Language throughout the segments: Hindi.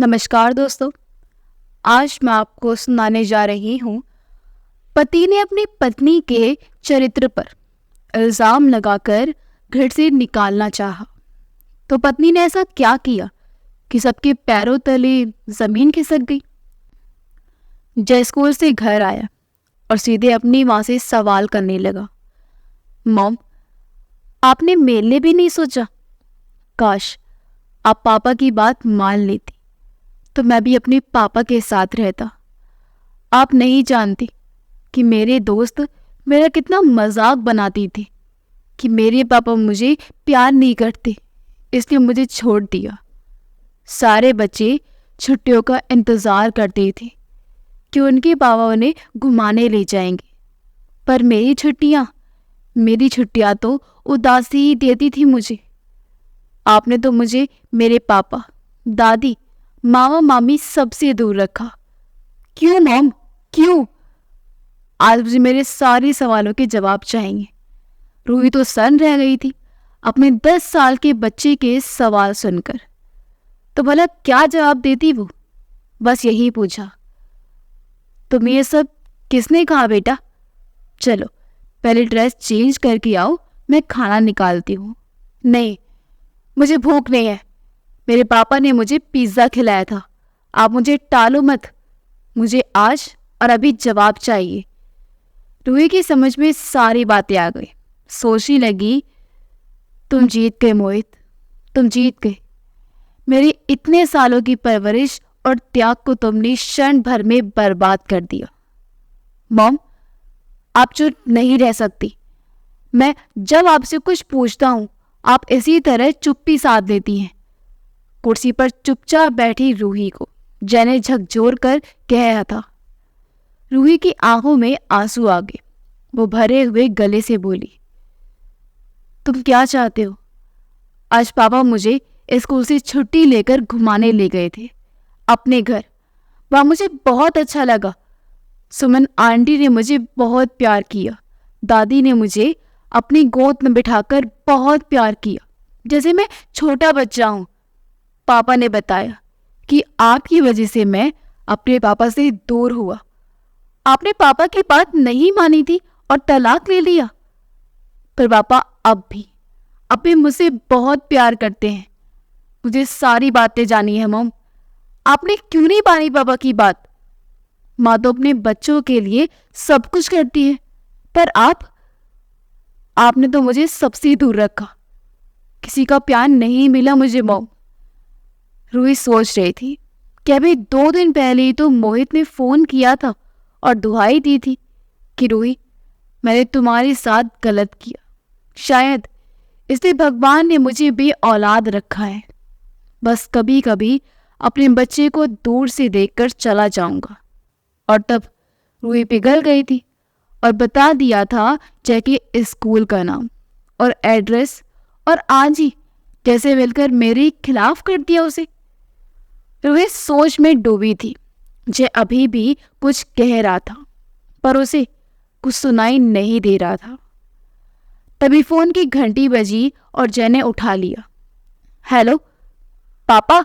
नमस्कार दोस्तों। आज मैं आपको सुनाने जा रही हूँ। पति ने अपनी पत्नी के चरित्र पर इल्ज़ाम लगाकर घर से निकालना चाहा, तो पत्नी ने ऐसा क्या किया कि सबके पैरों तले ज़मीन खिसक गई। जय स्कूल से घर आया और सीधे अपनी माँ से सवाल करने लगा, मॉम, आपने मेरे लिए भी नहीं सोचा? काश आप पापा की बात मान लेती तो मैं भी अपने पापा के साथ रहता। आप नहीं जानती कि मेरे दोस्त मेरा कितना मजाक बनाती थी कि मेरे पापा मुझे प्यार नहीं करते, इसलिए मुझे छोड़ दिया। सारे बच्चे छुट्टियों का इंतज़ार करते थे कि उनके पापा उन्हें घुमाने ले जाएंगे, पर मेरी छुट्टियाँ तो उदासी ही देती थी मुझे। आपने तो मुझे मेरे पापा, दादी, मामा मामी सबसे दूर रखा। क्यों मॉम, क्यों? आज मुझे मेरे सारे सवालों के जवाब चाहिए। रूही तो सन्न रह गई थी अपने 10 साल के बच्चे के सवाल सुनकर। तो भला क्या जवाब देती वो? बस यही पूछा, तुम ये सब किसने कहा बेटा? चलो पहले ड्रेस चेंज करके आओ, मैं खाना निकालती हूँ। नहीं, मुझे भूख नहीं है। मेरे पापा ने मुझे पिज्ज़ा खिलाया था, आप मुझे टालो मत। मुझे आज और अभी जवाब चाहिए। रूही की समझ में सारी बातें आ गई। सोचने लगी, तुम जीत गए मोहित, तुम जीत गए। मेरी इतने सालों की परवरिश और त्याग को तुमने क्षण भर में बर्बाद कर दिया। मॉम, आप चुप नहीं रह सकती। मैं जब आपसे कुछ पूछता हूँ आप इसी तरह चुप्पी साध लेती हैं। कुर्सी पर चुपचाप बैठी रूही को जय ने झकझोर कर कह रहा था। रूही की आंखों में आंसू आ गए। वो भरे हुए गले से बोली, तुम क्या चाहते हो? आज पापा मुझे स्कूल से छुट्टी लेकर घुमाने ले गए थे अपने घर। वहाँ मुझे बहुत अच्छा लगा। सुमन आंटी ने मुझे बहुत प्यार किया। दादी ने मुझे अपनी गोद में बिठाकर बहुत प्यार किया, जैसे मैं छोटा बच्चा हूँ। पापा ने बताया कि आपकी वजह से मैं अपने पापा से दूर हुआ। आपने पापा की बात नहीं मानी थी और तलाक ले लिया। पर पापा अब भी मुझसे बहुत प्यार करते हैं। मुझे सारी बातें जानी है मॉम। आपने क्यों नहीं मानी पापा की बात? माँ तो अपने बच्चों के लिए सब कुछ करती है, पर आपने तो मुझे सबसे दूर रखा। किसी का प्यार नहीं मिला मुझे मॉम। रूही सोच रही थी कि अभी 2 दिन पहले ही तो मोहित ने फोन किया था और दुहाई दी थी कि रूही, मैंने तुम्हारे साथ गलत किया। शायद इसलिए भगवान ने मुझे भी औलाद रखा है। बस कभी कभी अपने बच्चे को दूर से देखकर चला जाऊंगा। और तब रूही पिघल गई थी और बता दिया था जय के स्कूल का नाम और एड्रेस, और आज ही कैसे मिलकर मेरे खिलाफ कर दिया उसे। रूही सोच में डूबी थी। जय अभी भी कुछ कह रहा था, पर उसे कुछ सुनाई नहीं दे रहा था। तभी फोन की घंटी बजी और जय ने उठा लिया। हेलो पापा।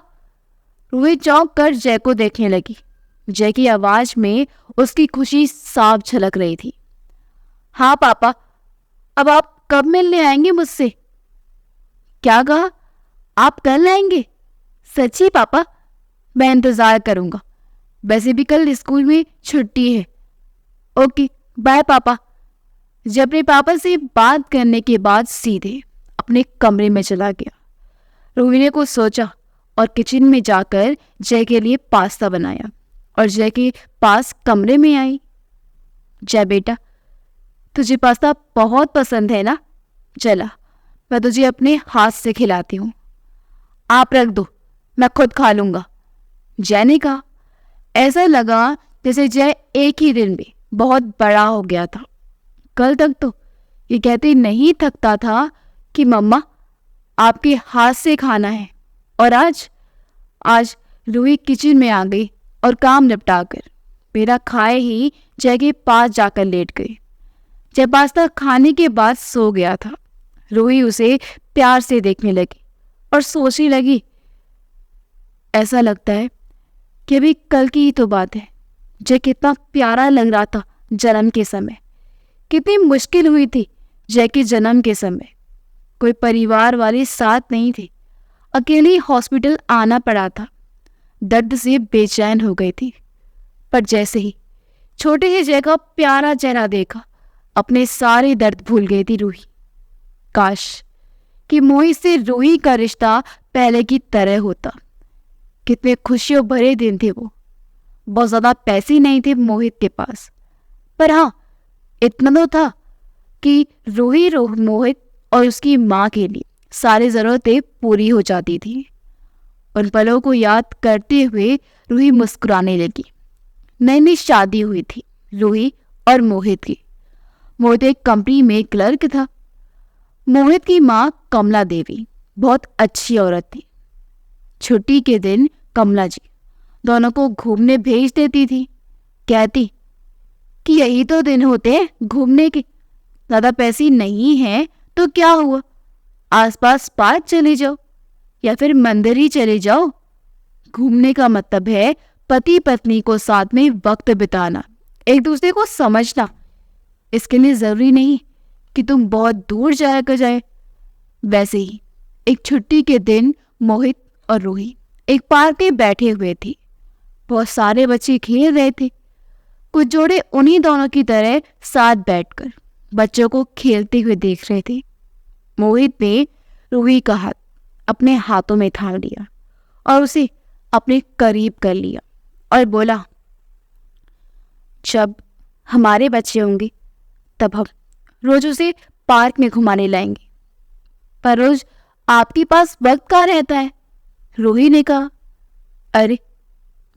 रूही चौंक कर जय को देखने लगी। जय की आवाज में उसकी खुशी साफ झलक रही थी। हाँ पापा, अब आप कब मिलने आएंगे मुझसे? क्या कहा? आप कल आएंगे? सच्ची पापा? मैं इंतजार करूंगा। वैसे भी कल स्कूल में छुट्टी है। ओके बाय पापा। जब अपने पापा से बात करने के बाद सीधे अपने कमरे में चला गया। रूही ने कुछ सोचा और किचन में जाकर जय के लिए पास्ता बनाया और जय के पास कमरे में आई। जय बेटा, तुझे पास्ता बहुत पसंद है ना? चला, मैं तुझे अपने हाथ से खिलाती हूँ। आप रख दो, मैं खुद खा लूंगा, जय ने कहा। ऐसा लगा जैसे जय एक ही दिन में बहुत बड़ा हो गया था। कल तक तो ये कहते नहीं थकता था कि मम्मा आपके हाथ से खाना है, और आज रूही किचन में आ गई और काम निपटाकर मेरा खाए ही जय के पास जाकर लेट गई। जय पास्ता खाने के बाद सो गया था। रूही उसे प्यार से देखने लगी और सोचने लगी, ऐसा लगता है कि अभी कल की ही तो बात है, जय कितना प्यारा लग रहा था जन्म के समय। कितनी मुश्किल हुई थी जय के जन्म के समय। कोई परिवार वाले साथ नहीं थे, अकेली हॉस्पिटल आना पड़ा था। दर्द से बेचैन हो गई थी, पर जैसे ही छोटे से जय का प्यारा चेहरा देखा, अपने सारे दर्द भूल गई थी रूही। काश कि मोहित से रूही का रिश्ता पहले की तरह होता। कितने खुशियों भरे दिन थे वो। बहुत ज्यादा पैसे नहीं थे मोहित के पास, पर हाँ इतना तो था कि रूही मोहित और उसकी माँ के लिए सारी ज़रूरतें पूरी हो जाती थी। उन पलों को याद करते हुए रूही मुस्कुराने लगी। नई नई शादी हुई थी रूही और मोहित की। मोहित एक कंपनी में क्लर्क था। मोहित की माँ कमला देवी बहुत अच्छी औरत थी। छुट्टी के दिन कमला जी दोनों को घूमने भेज देती थी। कहती कि यही तो दिन होते हैं घूमने के, ज़्यादा पैसे नहीं हैं तो क्या हुआ, आसपास पार्क चले जाओ या फिर मंदिर ही चले जाओ। घूमने का मतलब है पति पत्नी को साथ में वक्त बिताना, एक दूसरे को समझना। इसके लिए जरूरी नहीं कि तुम बहुत दूर जाया जाए। वैसे ही एक छुट्टी के दिन मोहित और रूही एक पार्क में बैठे हुए थे। बहुत सारे बच्चे खेल रहे थे। कुछ जोड़े उन्हीं दोनों की तरह साथ बैठकर बच्चों को खेलते हुए देख रहे थे। मोहित ने रूही का हाथ अपने हाथों में थाम लिया और उसे अपने करीब कर लिया और बोला, जब हमारे बच्चे होंगे तब हम रोज उसे पार्क में घुमाने लाएंगे, पर रोज आपके पास वक्त कहाँ रहता है। रूही ने कहा, अरे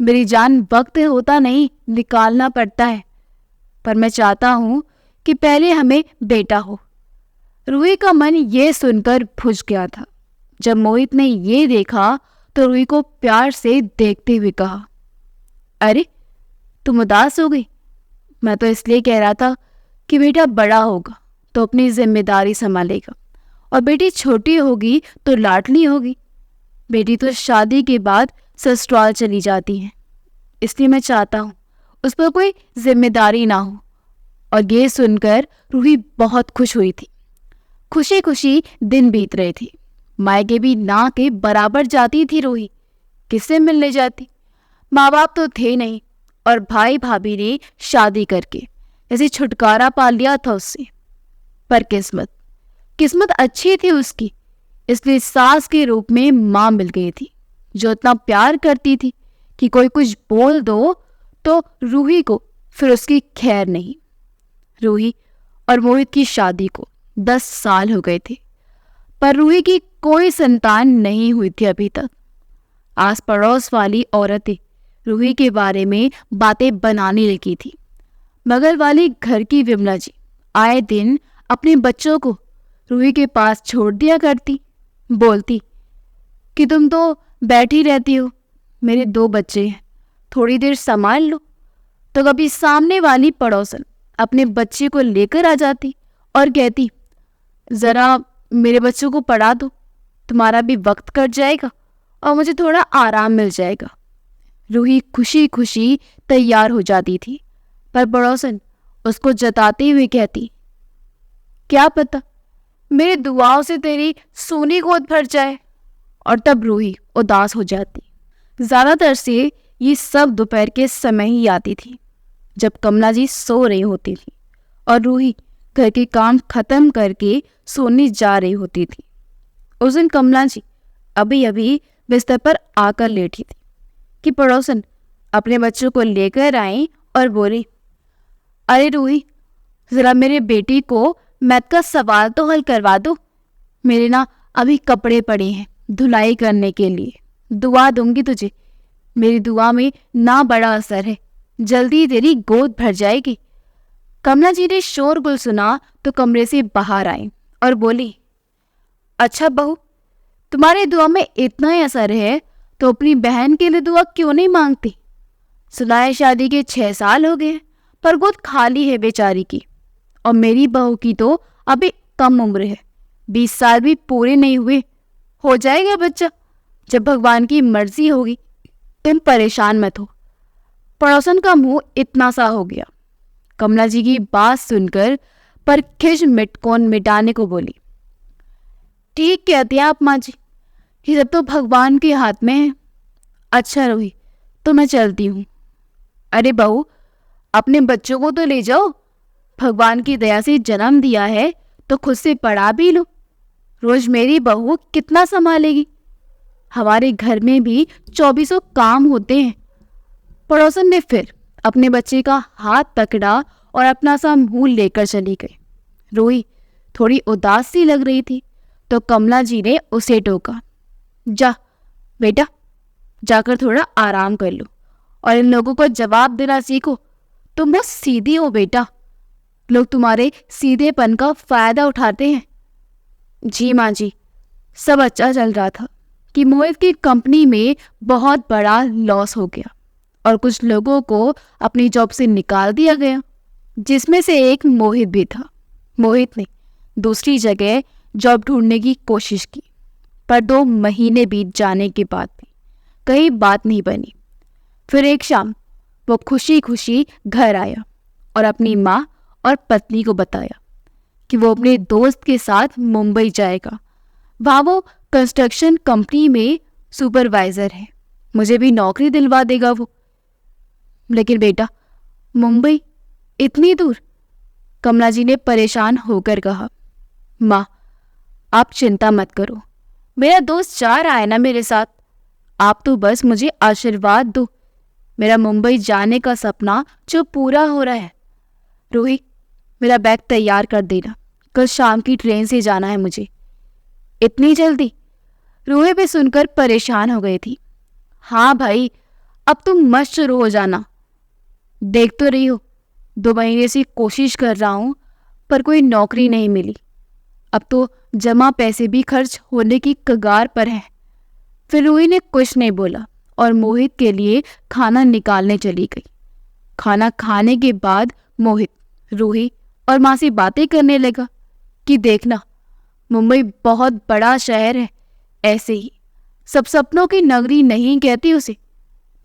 मेरी जान, वक्त होता नहीं, निकालना पड़ता है, पर मैं चाहता हूं कि पहले हमें बेटा हो। रूही का मन ये सुनकर भुज गया था। जब मोहित ने ये देखा तो रूही को प्यार से देखते हुए कहा, अरे तुम उदास हो गई? मैं तो इसलिए कह रहा था कि बेटा बड़ा होगा तो अपनी जिम्मेदारी संभालेगा, और बेटी छोटी होगी तो लाडली होगी। बेटी तो शादी के बाद ससुराल चली जाती है, इसलिए मैं चाहता हूँ उस पर कोई जिम्मेदारी ना हो। और ये सुनकर रूही बहुत खुश हुई थी। खुशी खुशी दिन बीत रहे थे। मायके भी ना के बराबर जाती थी रूही। किससे मिलने जाती? माँ बाप तो थे नहीं, और भाई भाभी ने शादी करके जैसे छुटकारा पा लिया था उससे। पर किस्मत अच्छी थी उसकी, इसलिए सास के रूप में माँ मिल गई थी, जो इतना प्यार करती थी कि कोई कुछ बोल दो तो रूही को फिर उसकी खैर नहीं। रूही और मोहित की शादी को 10 साल हो गए थे, पर रूही की कोई संतान नहीं हुई थी अभी तक। आस पड़ोस वाली औरतें रूही के बारे में बातें बनाने लगी थी। बगल वाली घर की विमला जी आए दिन अपने बच्चों को रूही के पास छोड़ दिया करती। बोलती कि तुम तो बैठी रहती हो, मेरे 2 बच्चे हैं, थोड़ी देर संभाल लो। तो कभी सामने वाली पड़ोसन अपने बच्चे को लेकर आ जाती और कहती, ज़रा मेरे बच्चों को पढ़ा दो, तुम्हारा भी वक्त कट जाएगा और मुझे थोड़ा आराम मिल जाएगा। रूही खुशी खुशी तैयार हो जाती थी, पर पड़ोसन उसको जताते हुए कहती, क्या पता मेरी दुआओं से तेरी सोनी गोद भर जाए। और तब रूही उदास हो जाती। ज़्यादातर से ये सब दोपहर के समय ही आती थी, जब कमला जी सो रही होती थी और रूही घर के काम खत्म करके सोने जा रही होती थी। उस दिन कमला जी अभी अभी बिस्तर पर आकर लेटी थी कि पड़ोसन अपने बच्चों को लेकर आई और बोली, अरे रूही, ज़रा मेरे बेटी को मैथ का सवाल तो हल करवा दो। मेरे ना अभी कपड़े पड़े हैं धुलाई करने के लिए, दुआ दूंगी तुझे। मेरी दुआ में ना बड़ा असर है, जल्दी तेरी गोद भर जाएगी। कमला जी ने शोरगुल सुना तो कमरे से बाहर आई और बोली, अच्छा बहू, तुम्हारी दुआ में इतना ही असर है तो अपनी बहन के लिए दुआ क्यों नहीं मांगती? सुनाए शादी के 6 साल हो गए, पर गोद खाली है बेचारी की। और मेरी बहू की तो अभी कम उम्र है, 20 साल भी पूरे नहीं हुए। हो जाएगा बच्चा, जब भगवान की मर्जी होगी। तुम परेशान मत हो। पड़ोसन का मुंह इतना सा हो गया। कमला जी की बात सुनकर पर खिज मिटाने को बोली, ठीक कहती हैं आप माँ जी, ये सब तो भगवान के हाथ में है। अच्छा रोही, तो मैं चलती हूँ। अरे बहू, अपने बच्चों को तो ले जाओ। भगवान की दया से जन्म दिया है तो खुद से पढ़ा भी लो। रोज मेरी बहू कितना संभालेगी? हमारे घर में भी 2400 काम होते हैं। पड़ोसन ने फिर अपने बच्चे का हाथ पकड़ा और अपना सा मुंह लेकर चली गई। रोही थोड़ी उदास सी लग रही थी तो कमला जी ने उसे टोका, जा बेटा, जाकर थोड़ा आराम कर लो और इन लोगों को जवाब देना सीखो। तुम बहुत सीधी हो बेटा, लोग तुम्हारे सीधेपन का फायदा उठाते हैं। जी माँ जी, सब अच्छा चल रहा था कि मोहित की कंपनी में बहुत बड़ा लॉस हो गया और कुछ लोगों को अपनी जॉब से निकाल दिया गया, जिसमें से एक मोहित भी था। मोहित ने दूसरी जगह जॉब ढूंढने की कोशिश की, पर 2 महीने बीत जाने के बाद भी कहीं बात नहीं बनी। फिर एक शाम वो खुशी खुशी घर आया और अपनी माँ और पत्नी को बताया कि वो अपने दोस्त के साथ मुंबई जाएगा। वहाँ वो कंस्ट्रक्शन कंपनी में सुपरवाइजर है, मुझे भी नौकरी दिलवा देगा वो। लेकिन बेटा, मुंबई इतनी दूर? कमला जी ने परेशान होकर कहा, माँ आप चिंता मत करो, मेरा दोस्त जा रहा है ना मेरे साथ। आप तो बस मुझे आशीर्वाद दो, मेरा मुंबई जाने का सपना जो पूरा हो रहा है। रोही, मेरा बैग तैयार कर देना, कल शाम की ट्रेन से जाना है मुझे। इतनी जल्दी? रोही भी सुनकर परेशान हो गई थी। हाँ भाई, अब तुम मस्त शुरू हो जाना। देख तो रही हो, 2 महीने से कोशिश कर रहा हूँ पर कोई नौकरी नहीं मिली। अब तो जमा पैसे भी खर्च होने की कगार पर है। फिर रूही ने कुछ नहीं बोला और मोहित के लिए खाना निकालने चली गई। खाना खाने के बाद मोहित रूही और माँ से बातें करने लगा कि देखना, मुंबई बहुत बड़ा शहर है, ऐसे ही सब सपनों की नगरी नहीं कहती उसे।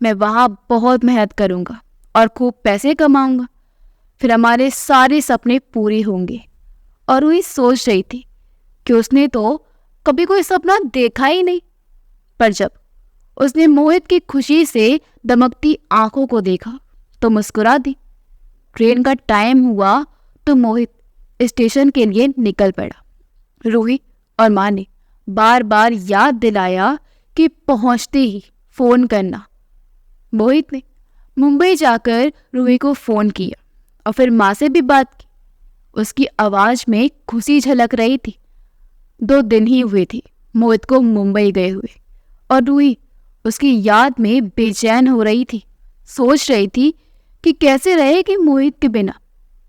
मैं वहाँ बहुत मेहनत करूँगा और खूब पैसे कमाऊँगा, फिर हमारे सारे सपने पूरे होंगे। और रूही सोच रही थी कि उसने तो कभी कोई सपना देखा ही नहीं, पर जब उसने मोहित की खुशी से दमकती आंखों को देखा तो मुस्कुरा दी। ट्रेन का टाइम हुआ तो मोहित स्टेशन के लिए निकल पड़ा। रूही और माँ ने बार बार याद दिलाया कि पहुंचते ही फोन करना। मोहित ने मुंबई जाकर रूही को फोन किया और फिर माँ से भी बात की। उसकी आवाज में खुशी झलक रही थी। 2 दिन ही हुए थे मोहित को मुंबई गए हुए और रूही उसकी याद में बेचैन हो रही थी। सोच रही थी कि कैसे रहेगी मोहित के बिना,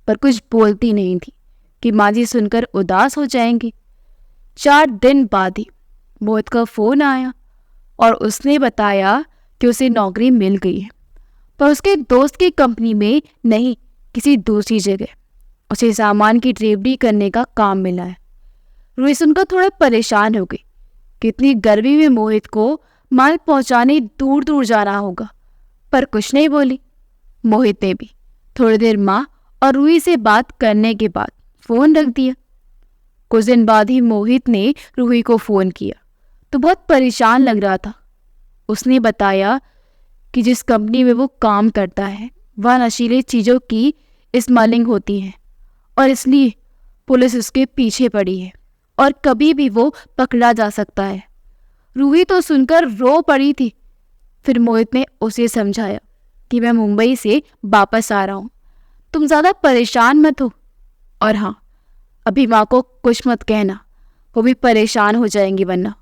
पर कुछ बोलती नहीं थी कि माँ जी सुनकर उदास हो जाएंगी। 4 दिन बाद ही मोहित का फोन आया और उसने बताया कि उसे नौकरी मिल गई है, पर उसके दोस्त की कंपनी में नहीं, किसी दूसरी जगह उसे सामान की डिलीवरी करने का काम मिला है। रूही सुनकर थोड़ा परेशान हो गई कि इतनी गर्मी में मोहित को माल पहुंचाने दूर दूर जाना होगा, पर कुछ नहीं बोली। मोहित ने भी थोड़ी देर माँ और रूही से बात करने के बाद फोन रख दिया। कुछ दिन बाद ही मोहित ने रूही को फोन किया तो बहुत परेशान लग रहा था। उसने बताया कि जिस कंपनी में वो काम करता है वह नशीली चीज़ों की स्मगलिंग होती है और इसलिए पुलिस उसके पीछे पड़ी है और कभी भी वो पकड़ा जा सकता है। रूही तो सुनकर रो पड़ी थी। फिर मोहित ने उसे समझाया कि मैं मुंबई से वापस आ रहा हूँ, तुम ज़्यादा परेशान मत हो। और हाँ, अभी माँ को कुछ मत कहना, वो भी परेशान हो जाएंगी वरना।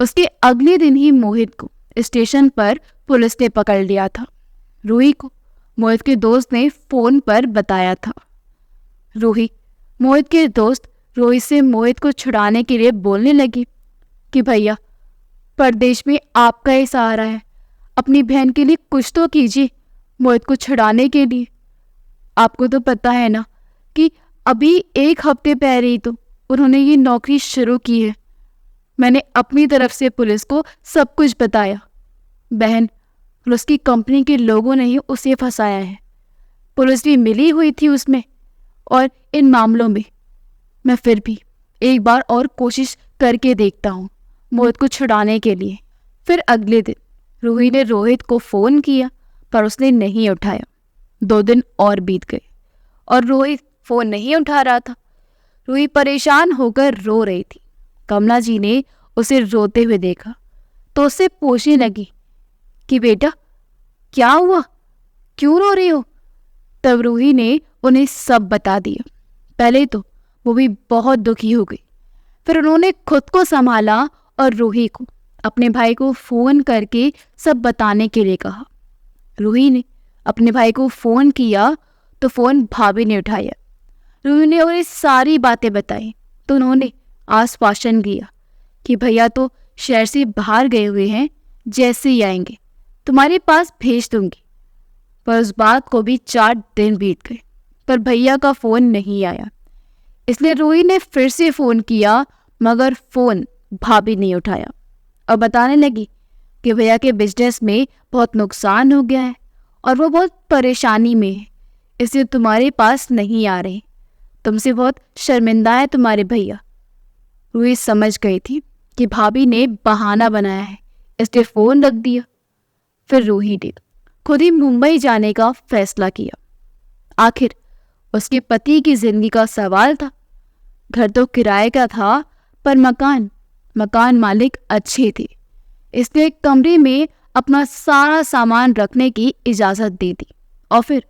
उसके अगले दिन ही मोहित को स्टेशन पर पुलिस ने पकड़ लिया था। रूही को मोहित के दोस्त ने फ़ोन पर बताया था। रूही, मोहित के दोस्त रोहित से मोहित को छुड़ाने के लिए बोलने लगी कि भैया, परदेश में आपका ही सहारा है, अपनी बहन के लिए कुछ तो कीजिए मोहित को छुड़ाने के लिए। आपको तो पता है ना कि अभी 1 हफ्ते पहले ही तो उन्होंने ये नौकरी शुरू की है। मैंने अपनी तरफ से पुलिस को सब कुछ बताया। बहन, और उसकी कंपनी के लोगों ने ही उसे फंसाया है। पुलिस भी मिली हुई थी उसमें और इन मामलों में। मैं फिर भी एक बार और कोशिश करके देखता हूँ मोहित को छुड़ाने के लिए। फिर अगले दिन रूही ने रोहित को फ़ोन किया पर उसने नहीं उठाया। 2 दिन और बीत गए और रोहित फ़ोन नहीं उठा रहा था। रूही परेशान होकर रो रही थी। कमला जी ने उसे रोते हुए देखा तो उससे पूछने लगी कि बेटा क्या हुआ, क्यों रो रही हो? तब रूही ने उन्हें सब बता दिया। पहले तो वो भी बहुत दुखी हो गई, फिर उन्होंने खुद को संभाला और रूही को अपने भाई को फ़ोन करके सब बताने के लिए कहा। रूही ने अपने भाई को फ़ोन किया तो फ़ोन भाभी ने उठाया। रूही ने उन्हें सारी बातें बताई तो उन्होंने आश्वासन दिया कि भैया तो शहर से बाहर गए हुए हैं, जैसे ही आएंगे तुम्हारे पास भेज दूंगी। पर उस बात को भी 4 दिन बीत गए पर भैया का फ़ोन नहीं आया। इसलिए रूही ने फिर से फ़ोन किया मगर फ़ोन भाभी नहीं उठाया और बताने लगी कि भैया के बिजनेस में बहुत नुकसान हो गया है और वो बहुत परेशानी में है, इसलिए तुम्हारे पास नहीं आ रहे। तुमसे बहुत शर्मिंदा है तुम्हारे भैया। रूही समझ गई थी कि भाभी ने बहाना बनाया है, इसलिए फ़ोन रख दिया। फिर रूही ने खुद ही मुंबई जाने का फैसला किया। आखिर उसके पति की जिंदगी का सवाल था। घर तो किराए का था पर मकान मालिक अच्छे थे, इसलिए कमरे में अपना सारा सामान रखने की इजाज़त दे दी। और फिर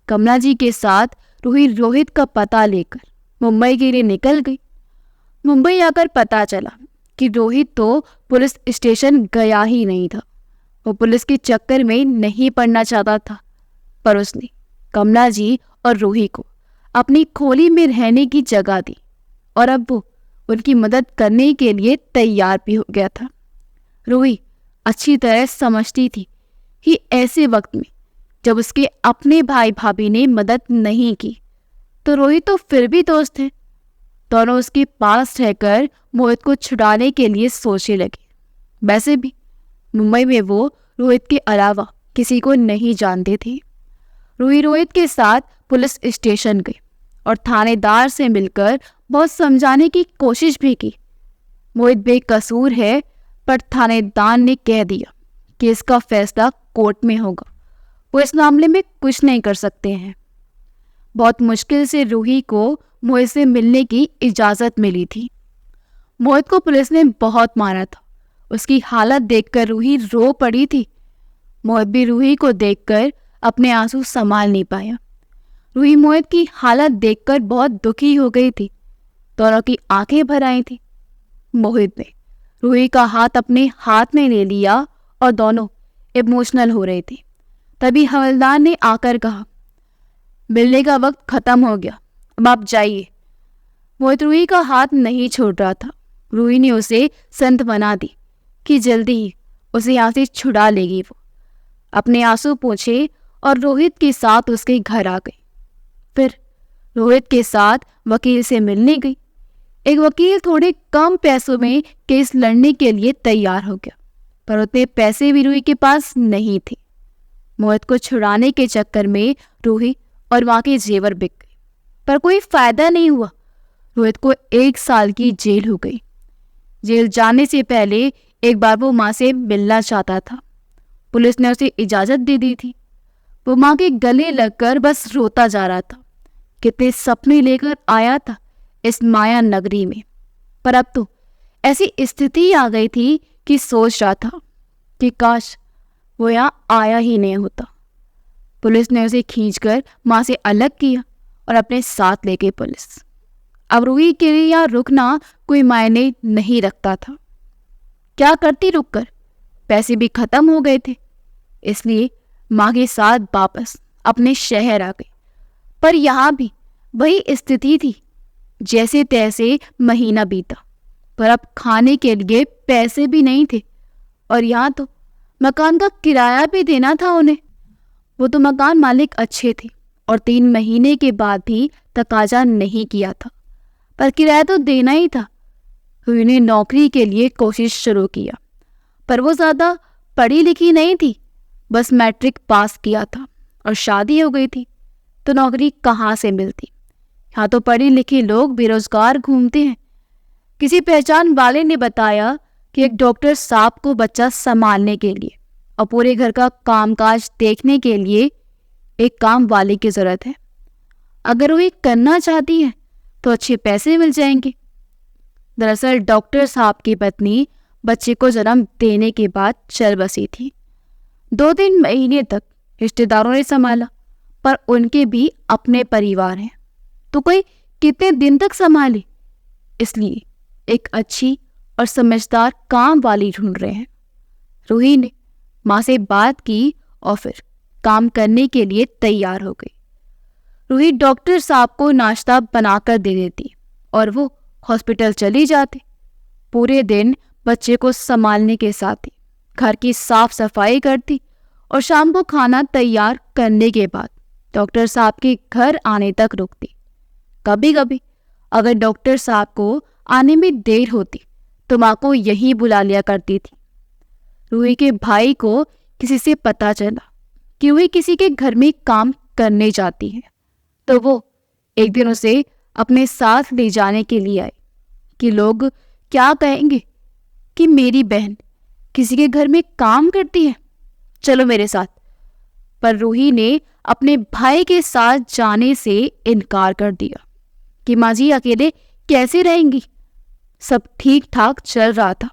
कमला जी के साथ रूही रोहित का पता लेकर मुंबई के लिए निकल गई। मुंबई आकर पता चला कि रोहित तो पुलिस स्टेशन गया ही नहीं था। वो पुलिस के चक्कर में नहीं पड़ना चाहता था, पर उसने कमला जी और रूही को अपनी खोली में रहने की जगह दी और अब वो उनकी मदद करने के लिए तैयार भी हो गया था। रूही अच्छी तरह समझती थी कि ऐसे वक्त में जब उसके अपने भाई भाभी ने मदद नहीं की तो रोहित तो फिर भी दोस्त हैं। दोनों उसके पास रहकर मोहित को छुड़ाने के लिए सोचने लगे। वैसे भी मुंबई में वो रोहित के अलावा किसी को नहीं जानते थे। रूही रोहित के साथ पुलिस स्टेशन गई और थानेदार से मिलकर बहुत समझाने की कोशिश भी की। मोहित बेकसूर है पर थानेदार ने कह दिया कि इसका फैसला कोर्ट में होगा, वो इस मामले में कुछ नहीं कर सकते हैं। बहुत मुश्किल से रूही को मोहित से मिलने की इजाज़त मिली थी। मोहित को पुलिस ने बहुत मारा था। उसकी हालत देखकर रूही रो पड़ी थी। मोहित भी रूही को देखकर अपने आंसू संभाल नहीं पाया। रूही मोहित की हालत देखकर बहुत दुखी हो गई थी। दोनों की आंखें भर आई थी। मोहित ने रूही का हाथ अपने हाथ में ले लिया और दोनों इमोशनल हो रहे थे। तभी हवलदार ने आकर कहा, मिलने का वक्त खत्म हो गया, अब आप जाइए। मोहित रूही का हाथ नहीं छोड़ रहा था। रूही ने उसे संत बना दी कि जल्दी ही उसे यहाँ से छुड़ा लेगी। वो अपने आंसू पोंछे और रोहित के साथ उसके घर आ गई। फिर रोहित के साथ वकील से मिलने गई। एक वकील थोड़े कम पैसों में केस लड़ने के लिए तैयार हो गया, पर उतने पैसे भी रूही के पास नहीं थे। मोहित को छुड़ाने के चक्कर में रूही और वहाँ के जेवर बिक गए, पर कोई फायदा नहीं हुआ। रोहित को 1 साल की जेल हो गई। जेल जाने से पहले एक बार वो माँ से मिलना चाहता था। पुलिस ने उसे इजाज़त दे दी थी। वो माँ के गले लगकर बस रोता जा रहा था। कितने सपने लेकर आया था इस माया नगरी में, पर अब तो ऐसी स्थिति आ गई थी कि सोच रहा था कि काश वो यहाँ आया ही नहीं होता। पुलिस ने उसे खींचकर माँ से अलग किया और अपने साथ ले गई पुलिस। अब रूही के लिए यहाँ रुकना कोई मायने नहीं रखता था। क्या करती रुककर, पैसे भी खत्म हो गए थे, इसलिए माँ के साथ वापस अपने शहर आ गई। पर यहाँ भी वही स्थिति थी। जैसे तैसे महीना बीता, पर अब खाने के लिए पैसे भी नहीं थे और यहाँ तो मकान का किराया भी देना था उन्हें। वो तो मकान मालिक अच्छे थे और 3 महीने के बाद भी तकाजा नहीं किया था, पर किराया तो देना ही था। उन्हें नौकरी के लिए कोशिश शुरू किया, पर वो ज़्यादा पढ़ी लिखी नहीं थी। बस मैट्रिक पास किया था और शादी हो गई थी, तो नौकरी कहाँ से मिलती। यहाँ तो पढ़े लिखे लोग बेरोजगार घूमते हैं। किसी पहचान वाले ने बताया कि एक डॉक्टर साहब को बच्चा संभालने के लिए और पूरे घर का कामकाज देखने के लिए एक काम वाले की जरूरत है। अगर वो ये करना चाहती है तो अच्छे पैसे मिल जाएंगे। दरअसल डॉक्टर साहब की पत्नी बच्चे को जन्म देने के बाद चल बसी थी। 2-3 महीने तक रिश्तेदारों ने संभाला, पर उनके भी अपने परिवार हैं, तो कोई कितने दिन तक संभाले। इसलिए एक अच्छी और समझदार काम वाली ढूंढ रहे हैं। रूही ने माँ से बात की और फिर काम करने के लिए तैयार हो गई। रूही डॉक्टर साहब को नाश्ता बनाकर दे देती और वो हॉस्पिटल चली जाती। पूरे दिन बच्चे को संभालने के साथ ही घर की साफ सफाई करती और शाम को खाना तैयार करने के बाद डॉक्टर साहब के घर आने तक रुकती। कभी कभी अगर डॉक्टर साहब को आने में देर होती तो माँ को यहीं बुला लिया करती थी। रूही के भाई को किसी से पता चला कि रूही किसी के घर में काम करने जाती है, तो वो एक दिन उसे अपने साथ ले जाने के लिए आए कि लोग क्या कहेंगे कि मेरी बहन किसी के घर में काम करती है, चलो मेरे साथ। पर रूही ने अपने भाई के साथ जाने से इनकार कर दिया कि माँ जी अकेले कैसे रहेंगी। सब ठीक ठाक चल रहा था।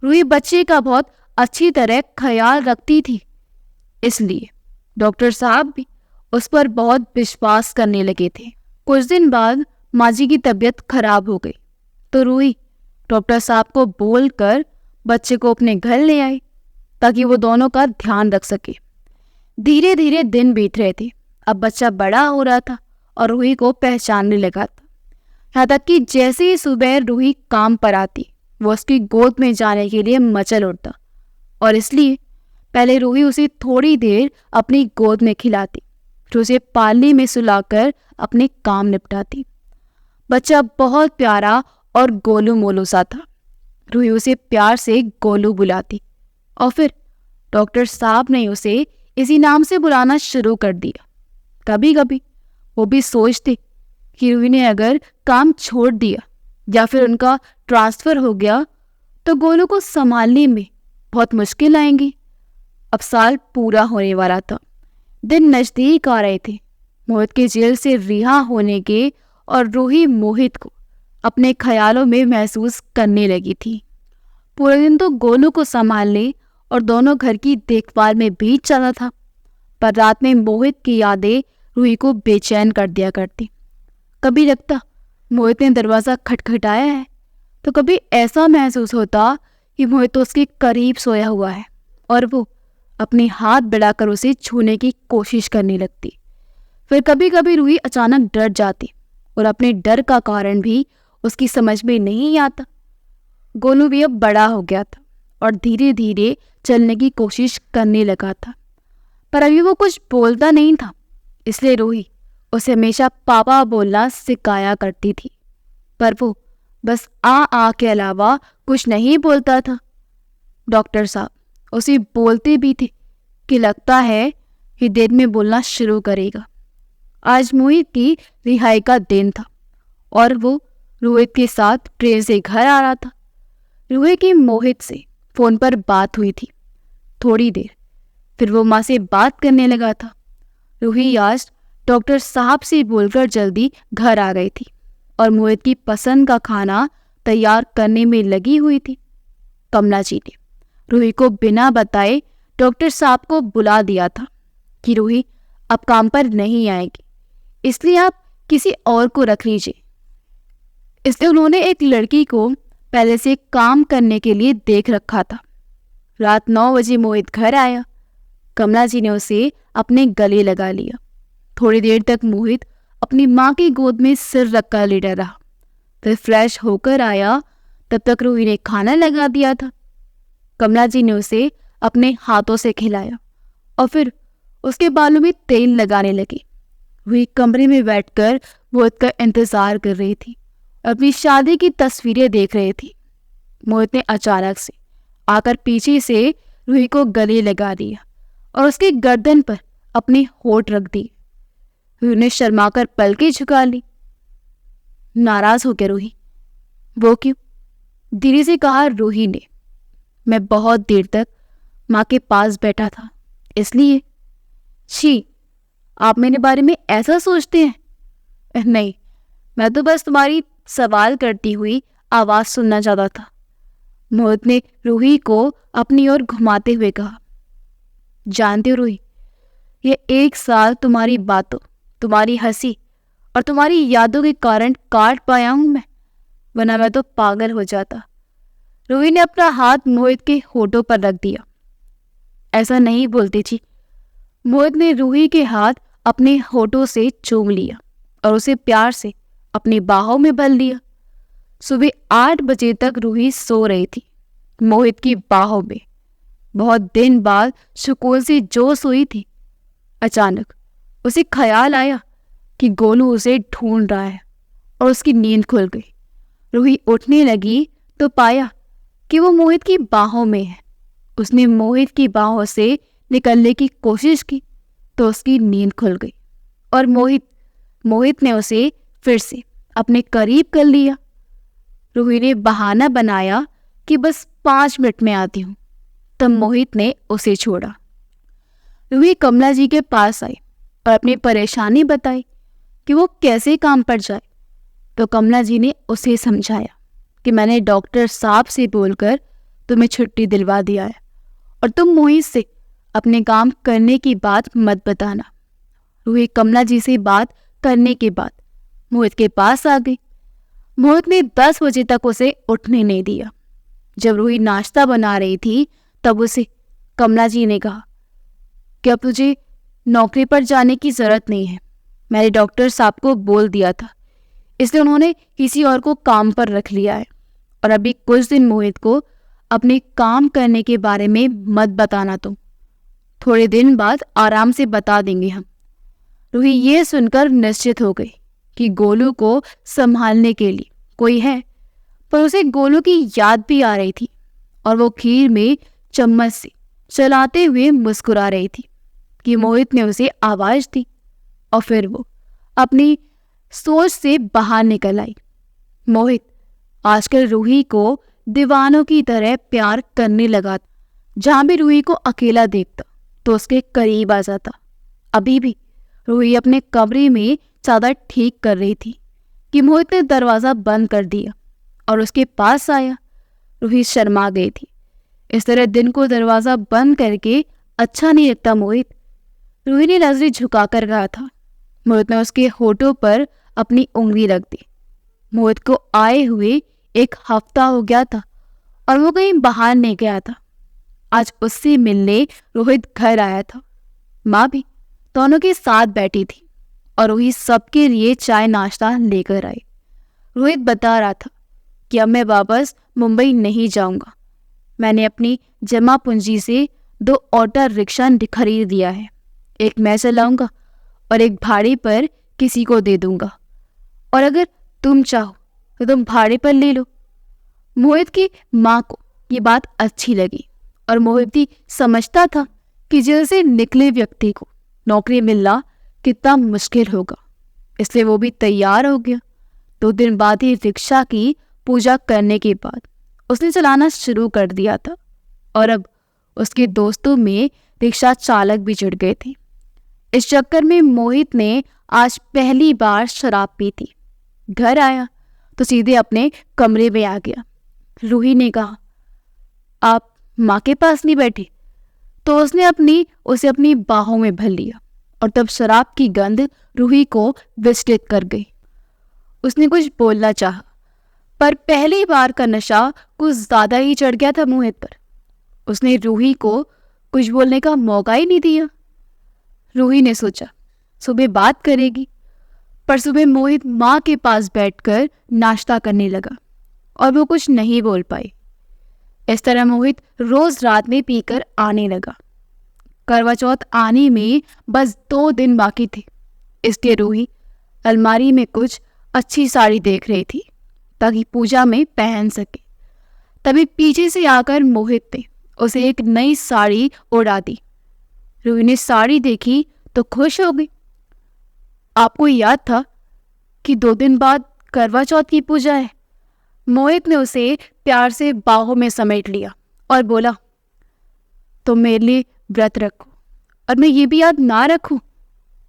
रूही बच्चे का बहुत अच्छी तरह ख्याल रखती थी, इसलिए डॉक्टर साहब भी उस पर बहुत विश्वास करने लगे थे। कुछ दिन बाद माँ जी की तबीयत खराब हो गई, तो रूही डॉक्टर साहब को बोलकर बच्चे को अपने घर ले आई ताकि वो दोनों का ध्यान रख सके। धीरे धीरे दिन बीत रहे थे। अब बच्चा बड़ा हो रहा था और रूही को पहचानने लगा था। यहाँ तक कि जैसे ही सुबह रूही काम पर आती, वो उसकी गोद में जाने के लिए मचल उठता और इसलिए पहले रूही उसे थोड़ी देर अपनी गोद में खिलाती, फिर उसे पालने में सुलाकर अपने काम निपटाती। बच्चा बहुत प्यारा और गोलू मोलू सा था। रूही उसे प्यार से गोलू बुलाती और फिर डॉक्टर साहब ने उसे इसी नाम से बुलाना शुरू कर दिया। कभी कभी वो भी सोचते कि रूही ने अगर काम छोड़ दिया या फिर उनका ट्रांसफ़र हो गया तो गोलू को संभालने में बहुत मुश्किल आएंगी। अब साल पूरा होने वाला था। दिन नज़दीक आ रहे थे मोहित के जेल से रिहा होने के, और रूही मोहित को अपने ख्यालों में महसूस करने लगी थी। पूरे दिन तो गोलू को संभालने और दोनों घर की देखभाल में बीत जाता था, पर रात में मोहित की यादें रूही को बेचैन कर दिया करती। कभी लगता मोहित ने दरवाज़ा खटखटाया है, तो कभी ऐसा महसूस होता कि मोहित तो उसके करीब सोया हुआ है और वो अपने हाथ बढ़ाकर उसे छूने की कोशिश करने लगती। फिर कभी कभी रूही अचानक डर जाती और अपने डर का कारण भी उसकी समझ में नहीं आता। गोलू भी अब बड़ा हो गया था और धीरे धीरे चलने की कोशिश करने लगा था, पर अभी वो कुछ बोलता नहीं था, इसलिए रूही उसे हमेशा पापा बोलना सिखाया करती थी, पर वो बस आ के अलावा कुछ नहीं बोलता था। डॉक्टर साहब उसे बोलते भी थे कि लगता है कि देर में बोलना शुरू करेगा। आज मोहित की रिहाई का दिन था और वो रोहित के साथ ट्रेन से घर आ रहा था। रोहित की मोहित से फोन पर बात हुई थी थोड़ी देर, फिर वो माँ से बात करने लगा था। रूही आज डॉक्टर साहब से बोलकर जल्दी घर आ गई थी और मोहित की पसंद का खाना तैयार करने में लगी हुई थी। कमला जी ने रूही को बिना बताए डॉक्टर साहब को बुला दिया था कि रूही अब काम पर नहीं आएगी, इसलिए आप किसी और को रख लीजिए। इसलिए उन्होंने एक लड़की को पहले से काम करने के लिए देख रखा था। रात 9 बजे मोहित घर आया। कमला जी ने उसे अपने गले लगा लिया। थोड़ी देर तक मोहित अपनी माँ की गोद में सिर रखकर लेटा रहा, फिर फ्रेश होकर आया। तब तक रूही ने खाना लगा दिया था। कमला जी ने उसे अपने हाथों से खिलाया और फिर उसके बालों में तेल लगाने लगी। रूही कमरे में बैठकर मोहित का इंतजार कर रही थी, अपनी शादी की तस्वीरें देख रही थी। मोहित ने अचानक से आकर पीछे से रूही को गले लगा दिया और उसकी गर्दन पर अपने होठ रख दिए। रूही ने शर्माकर पलकें झुका ली। नाराज हो गया रूही। वो क्यों? धीरे से कहा रूही ने। मैं बहुत देर तक माँ के पास बैठा था, इसलिए। छी, आप मेरे बारे में ऐसा सोचते हैं? नहीं, मैं तो बस तुम्हारी सवाल करती हुई आवाज सुनना चाहता था। मोहित ने रूही को अपनी ओर घुमाते हुए कहा। जानते हो रूही, ये 1 साल तुम्हारी बातों, तुम्हारी हंसी और तुम्हारी यादों के कारण काट पाया हूं मैं, वरना मैं तो पागल हो जाता। रूही ने अपना हाथ मोहित के होठों पर रख दिया। ऐसा नहीं बोलती थी। मोहित ने रूही के हाथ अपने होठों से चूम लिया और उसे प्यार से अपनी बाहों में भर लिया। सुबह 8 बजे तक रूही सो रही थी, मोहित की बाहों में। बहुत दिन बाद सुकून से जो सोई थी, अचानक उसे ख्याल आया कि गोलू उसे ढूंढ रहा है और उसकी नींद खुल गई। रूही उठने लगी तो पाया कि वो मोहित की बाहों में है। उसने मोहित की बाहों से निकलने की कोशिश की तो उसकी नींद खुल गई और मोहित ने उसे फिर से अपने करीब कर लिया। रूही ने बहाना बनाया कि बस 5 मिनट में आती हूँ, तब मोहित ने उसे छोड़ा। रूही कमला जी के पास आई और अपनी परेशानी बताई कि वो कैसे काम पर जाए। तो कमला जी ने उसे समझाया कि मैंने डॉक्टर साहब से बोलकर तुम्हें छुट्टी दिलवा दिया है और तुम मोहित से अपने काम करने की बात मत बताना। रूही कमला जी से बात करने के बाद मोहित के पास आ गई। मोहित ने 10 बजे तक उसे उठने नहीं दिया। जब रूही नाश्ता बना रही थी तब उसे कमला जी ने कहा कि अब तुझे नौकरी पर जाने की जरूरत नहीं है। मैंने डॉक्टर साहब को बोल दिया था, इसलिए उन्होंने किसी और को काम पर रख लिया है और अभी कुछ दिन मोहित को अपने काम करने के बारे में मत बताना। तुम थोड़े दिन बाद आराम से बता देंगे हम। रूही ये सुनकर निश्चित हो गई कि गोलू को संभालने के लिए कोई है, पर उसे गोलू की याद भी आ रही थी और वो खीर में चम्मच से चलाते हुए मुस्कुरा रही थी कि मोहित ने उसे आवाज दी और फिर वो अपनी सोच से बाहर निकल आई। मोहित आजकल रूही को दीवानों की तरह प्यार करने लगा। जहां भी रूही को अकेला देखता तो उसके करीब आ जाता। अभी भी रूही अपने कमरे में चादर ठीक कर रही थी कि मोहित ने दरवाजा बंद कर दिया और उसके पास आया। रूही शर्मा गई थी। इस तरह दिन को दरवाजा बंद करके अच्छा नहीं लगता मोहित। रूही ने नजरें झुकाकर कहा था। मोहित ने उसके होठों पर अपनी उंगली रख दी। मोहित को आए हुए 1 हफ्ता हो गया था और वो कहीं बाहर नहीं गया था। आज उससे मिलने रोहित घर आया था। माँ भी दोनों के साथ बैठी थी और रूही सबके लिए चाय नाश्ता लेकर आई। रोहित बता रहा था कि अब मैं वापस मुंबई नहीं जाऊंगा। मैंने अपनी जमा पूंजी से 2 ऑटो रिक्शा खरीद दिया है। एक मैं चलाऊंगा और एक भाड़े पर किसी को दे दूंगा, और अगर तुम चाहो तो तुम भाड़े पर ले लो। मोहित की माँ को ये बात अच्छी लगी और मोहित भी समझता था कि जेल से निकले व्यक्ति को नौकरी मिलना कितना मुश्किल होगा, इसलिए वो भी तैयार हो गया। 2 दिन बाद ही रिक्शा की पूजा करने के बाद उसने चलाना शुरू कर दिया था और अब उसके दोस्तों में रिक्शा चालक भी जुड़ गए थे। इस चक्कर में मोहित ने आज पहली बार शराब पी थी। घर आया तो सीधे अपने कमरे में आ गया। रूही ने कहा, आप माँ के पास नहीं बैठे? तो उसने उसे अपनी बाहों में भर लिया और तब शराब की गंध रूही को विचलित कर गई। उसने कुछ बोलना चाहा, पर पहली बार का नशा कुछ ज्यादा ही चढ़ गया था मोहित पर। उसने रूही को कुछ बोलने का मौका ही नहीं दिया। रूही ने सोचा सुबह बात करेगी, पर सुबह मोहित माँ के पास बैठकर नाश्ता करने लगा और वो कुछ नहीं बोल पाई। इस तरह मोहित रोज रात में पीकर आने लगा। करवा चौथ आने में बस 2 दिन बाकी थे, इसलिए रूही अलमारी में कुछ अच्छी साड़ी देख रही थी ताकि पूजा में पहन सके। तभी पीछे से आकर मोहित ने उसे एक नई साड़ी उड़ा दी। रूही ने साड़ी देखी तो खुश हो गई। आपको याद था कि 2 दिन बाद करवा चौथ की पूजा है? मोहित ने उसे प्यार से बाहों में समेट लिया और बोला, तुम मेरे लिए व्रत रखो और मैं ये भी याद ना रखूं?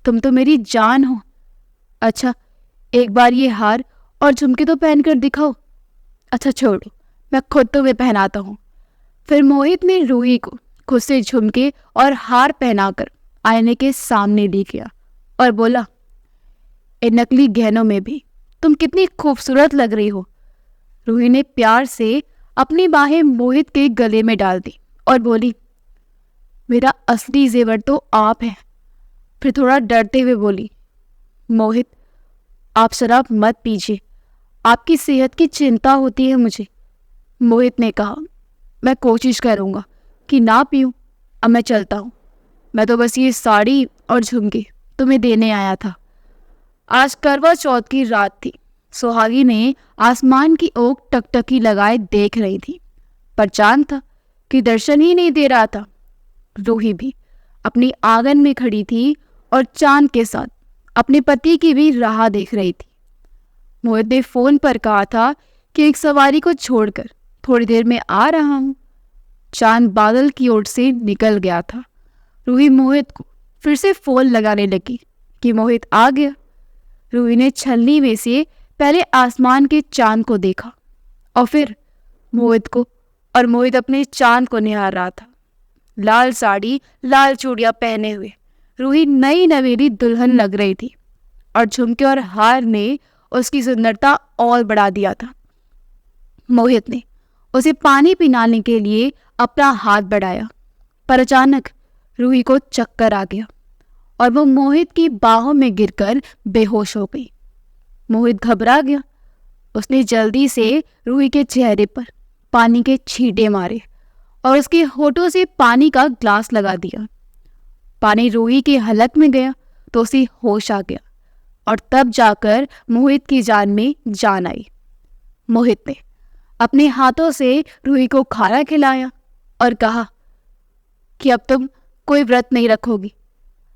तुम तो मेरी जान हो। अच्छा, एक बार ये हार और झुमके तो पहन कर दिखाओ। अच्छा छोड़ो, मैं खुद तुम्हें पहनाता हूँ। फिर मोहित ने रूही को खुद से झुमके और हार पहनाकर आईने के सामने ले गया और बोला, इन नकली गहनों में भी तुम कितनी खूबसूरत लग रही हो। रूही ने प्यार से अपनी बाहें मोहित के गले में डाल दी और बोली, मेरा असली जेवर तो आप हैं। फिर थोड़ा डरते हुए बोली, मोहित, आप शराब मत पीजिए, आपकी सेहत की चिंता होती है मुझे। मोहित ने कहा, मैं कोशिश करूँगा कि ना पीऊँ। अब मैं चलता हूँ। मैं तो बस ये साड़ी और झुमके तुम्हें देने आया था। आज करवा चौथ की रात थी। सुहागी ने आसमान की ओर टकटकी लगाए देख रही थी, पर चांद था कि दर्शन ही नहीं दे रहा था। रूही भी अपनी आंगन में खड़ी थी और चांद के साथ अपने पति की भी राह देख रही थी। मोहित ने फोन पर कहा था कि एक सवारी को छोड़कर थोड़ी देर में आ रहा हूं। चांद बादल की ओर से निकल गया था। रूही मोहित को फिर से फोन लगाने लगी कि मोहित आ गया। रूही ने छलनी में से पहले आसमान के चांद को देखा और फिर मोहित को, और मोहित अपने चांद को निहार रहा था। लाल साड़ी, लाल चूड़ियां पहने हुए रूही नई नवेली दुल्हन लग रही थी और झुमके और हार ने उसकी सुंदरता और बढ़ा दिया था। मोहित ने उसे पानी पिलाने के लिए अपना हाथ बढ़ाया, पर अचानक रूही को चक्कर आ गया और वो मोहित की बाहों में गिरकर बेहोश हो गई। मोहित घबरा गया। उसने जल्दी से रूही के चेहरे पर पानी के छींटे मारे और उसके होठों से पानी का ग्लास लगा दिया। पानी रूही के हलक में गया तो उसे होश आ गया और तब जाकर मोहित की जान में जान आई। मोहित ने अपने हाथों से रूही को खाना खिलाया और कहा कि अब तुम कोई व्रत नहीं रखोगी।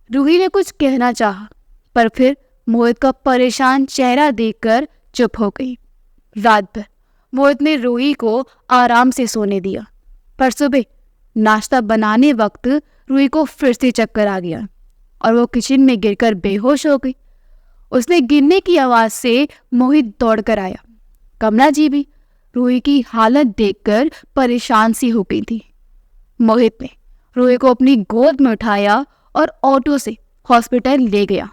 रूही ने कुछ कहना चाहा, पर फिर मोहित का परेशान चेहरा देखकर चुप हो गई। रात भर मोहित ने रूही को आराम से सोने दिया, पर सुबह नाश्ता बनाने वक्त रूही को फिर से चक्कर आ गया और वो किचन में गिरकर बेहोश हो गई। उसने गिरने की आवाज से मोहित दौड़कर आया। कमला जी भी रूही की हालत देखकर परेशान सी हो गई थी। मोहित ने रूही को अपनी गोद में उठाया और ऑटो से हॉस्पिटल ले गया।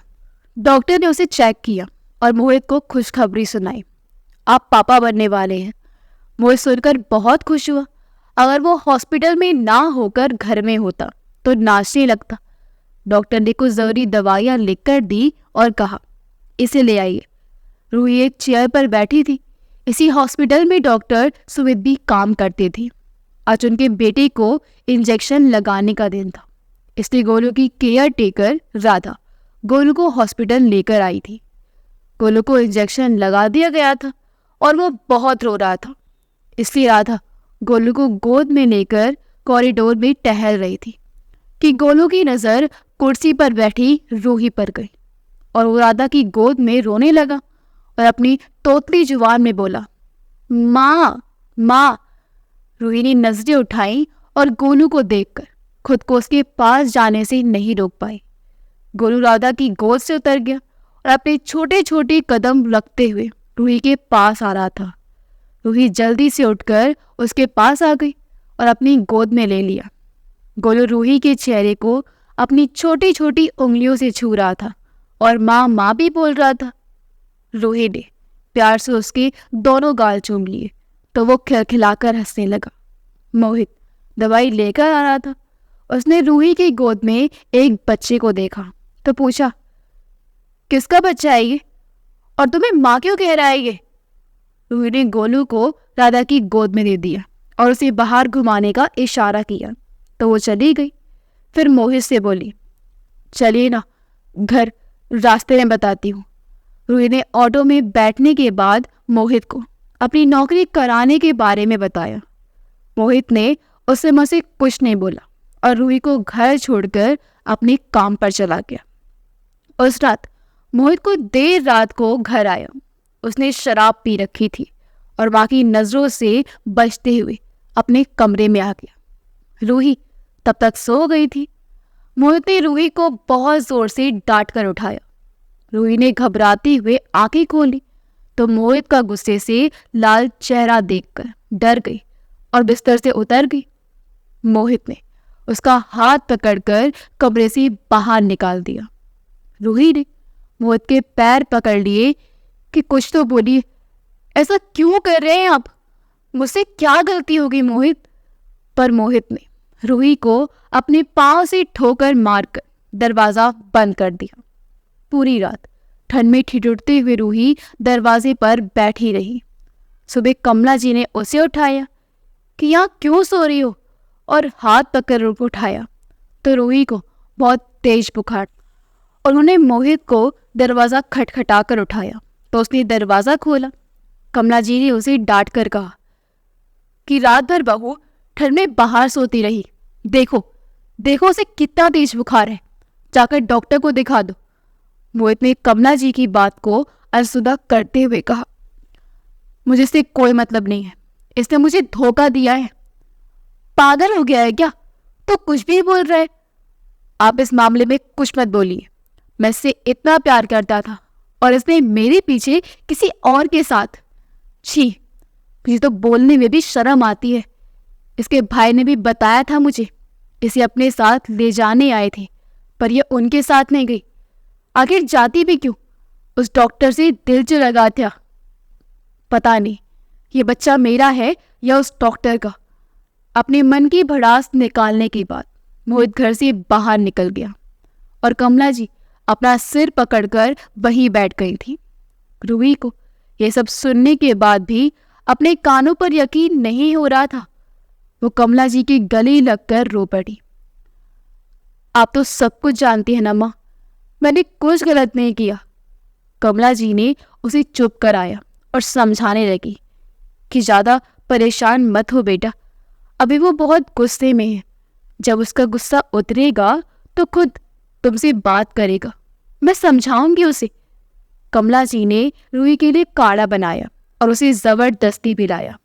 डॉक्टर ने उसे चेक किया और मोहित को खुशखबरी सुनाई, आप पापा बनने वाले हैं। मोहित सुनकर बहुत खुश हुआ। अगर वो हॉस्पिटल में ना होकर घर में होता तो नाचने लगता। डॉक्टर ने कुछ जरूरी दवाइयां लिखकर दी और कहा, इसे ले आइए। रूही एक चेयर पर बैठी थी। इसी हॉस्पिटल में डॉक्टर सुमित भी काम करते थे। आज उनके बेटे को इंजेक्शन लगाने का दिन था, इसलिए गोलू की केयर टेकर राधा गोलू को हॉस्पिटल लेकर आई थी। गोलू को इंजेक्शन लगा दिया गया था और वो बहुत रो रहा था, इसलिए राधा गोलू को गोद में लेकर कॉरिडोर में टहल रही थी कि गोलू की नज़र कुर्सी पर बैठी रूही पर गई और वो राधा की गोद में रोने लगा और अपनी तोतली जुबान में बोला, माँ माँ। रूही ने नजरें उठाई और गोलू को देखकर खुद को उसके पास जाने से नहीं रोक पाई। गोलू राधा की गोद से उतर गया और अपने छोटे छोटे कदम रखते हुए रूही के पास आ रहा था। रूही जल्दी से उठकर उसके पास आ गई और अपनी गोद में ले लिया। गोलू रूही के चेहरे को अपनी छोटी छोटी उंगलियों से छू रहा था और माँ माँ भी बोल रहा था। रूही ने प्यार से उसके दोनों गाल चूम लिए तो वो खिलखिलाकर हंसने लगा। मोहित दवाई लेकर आ रहा था। उसने रूही की गोद में एक बच्चे को देखा तो पूछा, किसका बच्चा है ये और तुम्हें माँ क्यों कह रहा है ये? रूही ने गोलू को राधा की गोद में दे दिया और उसे बाहर घुमाने का इशारा किया तो वो चली गई। फिर मोहित से बोली, चलिए ना घर, रास्ते में बताती हूँ। रूही ने ऑटो में बैठने के बाद मोहित को अपनी नौकरी कराने के बारे में बताया। मोहित ने उससे मुझसे कुछ नहीं बोला और रूही को घर छोड़कर अपने काम पर चला गया। उस रात मोहित को देर रात को घर आया। उसने शराब पी रखी थी और बाकी नजरों से बचते हुए अपने कमरे में आ गया। रूही तब तक सो गई थी। मोहित ने रूही को बहुत जोर से डांट कर उठाया। रूही ने घबराते हुए आंखें खोली तो मोहित का गुस्से से लाल चेहरा देखकर डर गई और बिस्तर से उतर गई। मोहित ने उसका हाथ पकड़कर कमरे से बाहर निकाल दिया। रूही ने मोहित के पैर पकड़ लिए कि कुछ तो बोलिए, ऐसा क्यों कर रहे हैं आप? मुझसे क्या गलती होगी मोहित? पर मोहित ने रूही को अपने पांव से ठोकर मारकर दरवाजा बंद कर दिया। पूरी रात ठंड में ठिठुरते हुए रूही दरवाजे पर बैठी रही। सुबह कमला जी ने उसे उठाया कि यहाँ क्यों सो रही हो, और हाथ पकड़ उठाया तो रूही को बहुत तेज बुखार। उन्होंने मोहित को दरवाजा खटखटा कर उठाया तो उसने दरवाजा खोला। कमला जी ने उसे डांट कर कहा कि रात भर बहू ठंड में बाहर सोती रही, देखो देखो उसे कितना तेज बुखार है, जाकर डॉक्टर को दिखा दो। मोहित ने कमला जी की बात को अनसुना करते हुए कहा, मुझे इससे कोई मतलब नहीं है, इसने मुझे धोखा दिया है। पागल हो गया है क्या? तो कुछ भी बोल रहे। आप इस मामले में कुछ मत बोलिए। मैं इससे इतना प्यार करता था और इसने मेरे पीछे किसी और के साथ। छी, मुझे तो बोलने में भी शर्म आती है। इसके भाई ने भी बताया था मुझे, इसे अपने साथ ले जाने आए थे, पर यह उनके साथ नहीं गई। आखिर जाती भी क्यों? उस डॉक्टर से दिल जो लगा था। पता नहीं ये बच्चा मेरा है या उस डॉक्टर का। अपने मन की भड़ास निकालने के बाद मोहित घर से बाहर निकल गया और कमला जी अपना सिर पकड़कर वहीं बैठ गई थी। रूही को यह सब सुनने के बाद भी अपने कानों पर यकीन नहीं हो रहा था। वो कमला जी की गले लगकर रो पड़ी। आप तो सब कुछ जानती है ना माँ, मैंने कुछ गलत नहीं किया। कमला जी ने उसे चुप कराया और समझाने लगी कि ज्यादा परेशान मत हो बेटा, अभी वो बहुत गुस्से में है। जब उसका गुस्सा उतरेगा तो खुद तुमसे बात करेगा, मैं समझाऊंगी उसे। कमला जी ने रूही के लिए काढ़ा बनाया और उसे जबरदस्ती पिलाया।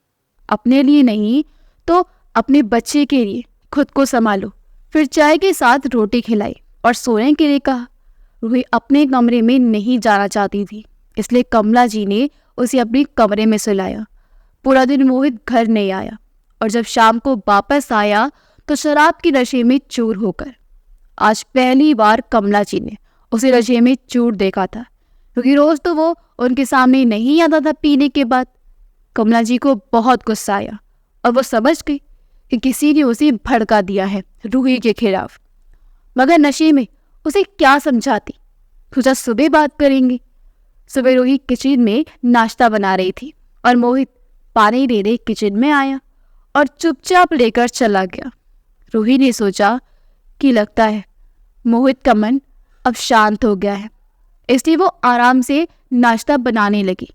अपने लिए नहीं तो अपने बच्चे के लिए खुद को संभालो। फिर चाय के साथ रोटी खिलाई और सोने के लिए कहा। रूही अपने कमरे में नहीं जाना चाहती थी, इसलिए कमला जी ने उसे अपने कमरे में सुलाया। पूरा दिन मोहित घर नहीं आया और जब शाम को वापस आया तो शराब की नशे में चूर होकर। आज पहली बार कमला जी ने उसे नशे में चूर देखा था, क्योंकि रोज तो वो उनके सामने नहीं आता था पीने के बाद। कमला जी को बहुत गुस्सा आया और वो समझ गई कि किसी ने उसे भड़का दिया है रूही के खिलाफ। मगर नशे में उसे क्या समझाती, सोचा सुबह बात करेंगे। सुबह रूही किचन में नाश्ता बना रही थी और मोहित पानी लेने किचन में आया और चुपचाप लेकर चला गया। रूही ने सोचा कि लगता है मोहित का मन अब शांत हो गया है, इसलिए वो आराम से नाश्ता बनाने लगी।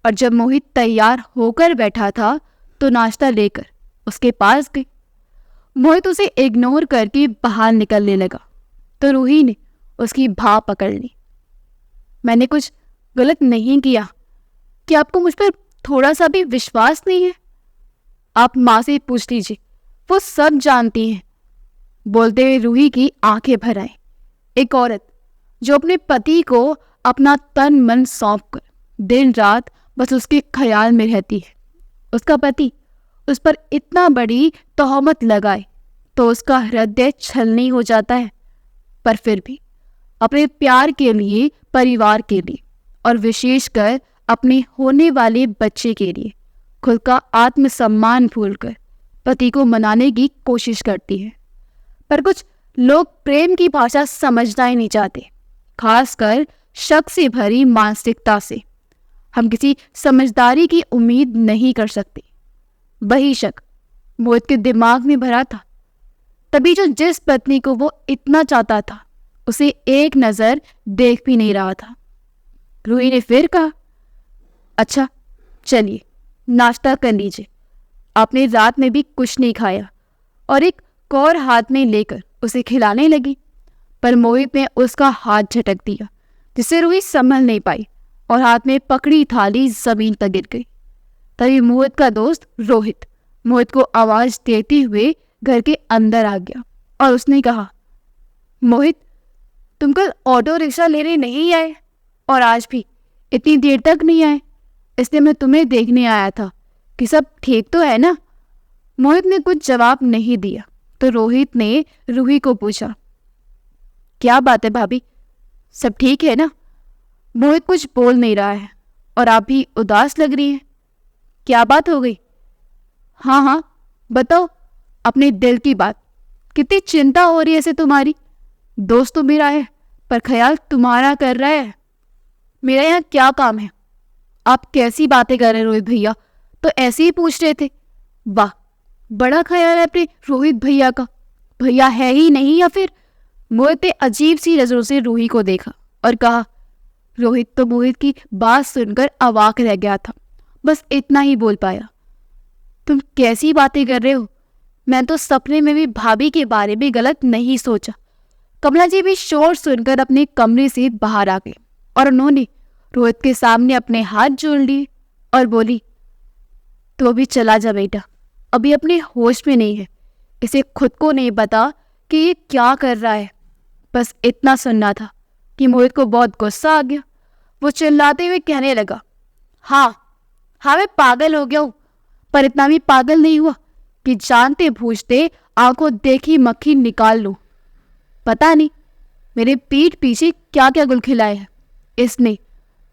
और जब मोहित तैयार होकर बैठा था तो नाश्ता लेकर उसके पास गई। मोहित उसे इग्नोर करके बाहर निकलने लगा तो रूही ने उसकी भा पकड़ ली। मैंने कुछ गलत नहीं किया, कि आपको मुझ पर थोड़ा सा भी विश्वास नहीं है? आप माँ से पूछ लीजिए, वो सब जानती हैं। बोलते हुए रूही की आंखें भर आई। एक औरत जो अपने पति को अपना तन मन सौंप कर दिन रात बस उसके ख्याल में रहती है, उसका पति उस पर इतना बड़ी तोहमत लगाए तो उसका हृदय छलनी हो जाता है। पर फिर भी अपने प्यार के लिए, परिवार के लिए और विशेषकर अपने होने वाले बच्चे के लिए खुद का आत्मसम्मान भूलकर पति को मनाने की कोशिश करती है। पर कुछ लोग प्रेम की भाषा समझना ही नहीं चाहते, खासकर शक से भरी मानसिकता से हम किसी समझदारी की उम्मीद नहीं कर सकते। वही शक मोहित के दिमाग में भरा था, तभी जो जिस पत्नी को वो इतना चाहता था उसे एक नजर देख भी नहीं रहा था। रूही ने फिर कहा, अच्छा चलिए नाश्ता कर लीजिए, आपने रात में भी कुछ नहीं खाया, और एक कौर हाथ में लेकर उसे खिलाने लगी। पर मोहित ने उसका हाथ झटक दिया, जिससे रूही संभल नहीं पाई और हाथ में पकड़ी थाली जमीन पर गिर गई। तभी मोहित का दोस्त रोहित मोहित को आवाज देते हुए घर के अंदर आ गया और उसने कहा, मोहित, तुम कल ऑटो रिक्शा लेने नहीं आए और आज भी इतनी देर तक नहीं आए, इसलिए मैं तुम्हें देखने आया था कि सब ठीक तो है ना। मोहित ने कुछ जवाब नहीं दिया तो रोहित ने रूही को पूछा, क्या बात है भाभी, सब ठीक है ना? मोहित कुछ बोल नहीं रहा है और आप भी उदास लग रही हैं। क्या बात हो गई? हाँ हाँ बताओ अपने दिल की बात, कितनी चिंता हो रही है ऐसे तुम्हारी। दोस्त तो मेरा है पर ख्याल तुम्हारा कर रहा है। मेरा यहाँ क्या काम है? आप कैसी बातें कर रहे रोहित भैया, तो ऐसे ही पूछ रहे थे। वाह, बड़ा ख्याल है अपने रोहित भैया का। भैया है ही नहीं या फिर? मोहित ने अजीब सी नजरों से रूही को देखा और कहा। रोहित तो मोहित की बात सुनकर अवाक रह गया था, बस इतना ही बोल पाया, तुम कैसी बातें कर रहे हो? मैं तो सपने में भी भाभी के बारे में गलत नहीं सोचा। कमला जी भी शोर सुनकर अपने कमरे से बाहर आ गए और उन्होंने रोहित के सामने अपने हाथ जोड़ लिए और बोली, तो अभी चला जा बेटा, अभी अपने होश में नहीं है। इसे खुद को नहीं पता कि ये क्या कर रहा है। बस इतना सुनना था कि मोहित को बहुत गुस्सा आ गया। वो चिल्लाते हुए कहने लगा, हाँ मैं पागल हो गया हूँ, पर इतना भी पागल नहीं हुआ कि जानते बूझते आंखों देखी मक्खी निकाल लूं। पता नहीं मेरे पीठ पीछे क्या क्या गुल खिलाए हैं इसने,